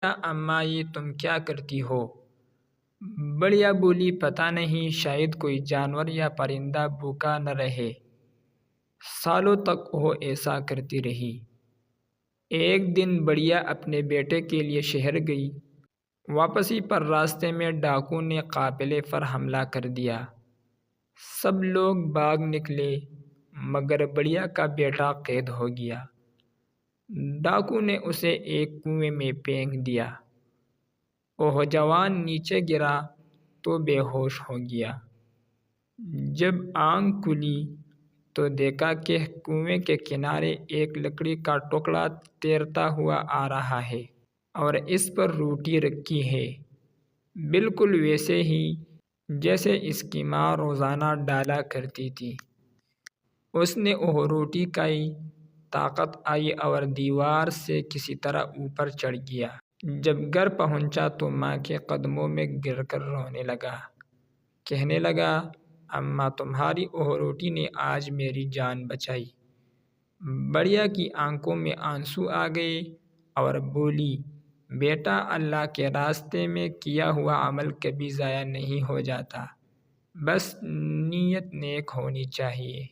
اماں یہ تم کیا کرتی ہو؟ بڑیا بولی پتہ نہیں، شاید کوئی جانور یا پرندہ بھوکا نہ رہے۔ سالوں تک وہ ایسا کرتی رہی۔ ایک دن بڑیا اپنے بیٹے کے لیے شہر گئی۔ واپسی پر راستے میں ڈاکو نے قافلے پر حملہ کر دیا۔ سب لوگ بھاگ نکلے مگر بڑیا کا بیٹا قید ہو گیا۔ ڈاکو نے اسے ایک کنویں میں پھینک دیا۔ وہ جوان نیچے گرا تو بے ہوش ہو گیا۔ جب آنکھ کھلی تو دیکھا کہ کنویں کے کنارے ایک لکڑی کا ٹکڑا تیرتا ہوا آ رہا ہے اور اس پر روٹی رکھی ہے، بالکل ویسے ہی جیسے اس کی ماں روزانہ ڈالا کرتی تھی۔ اس نے وہ روٹی کھائی، طاقت آئی اور دیوار سے کسی طرح اوپر چڑھ گیا۔ جب گھر پہنچا تو ماں کے قدموں میں گر کر رونے لگا، کہنے لگا، اماں تمہاری وہ روٹی نے آج میری جان بچائی۔ بڑیا کی آنکھوں میں آنسو آ گئے اور بولی، بیٹا اللہ کے راستے میں کیا ہوا عمل کبھی ضائع نہیں ہو جاتا، بس نیت نیک ہونی چاہیے۔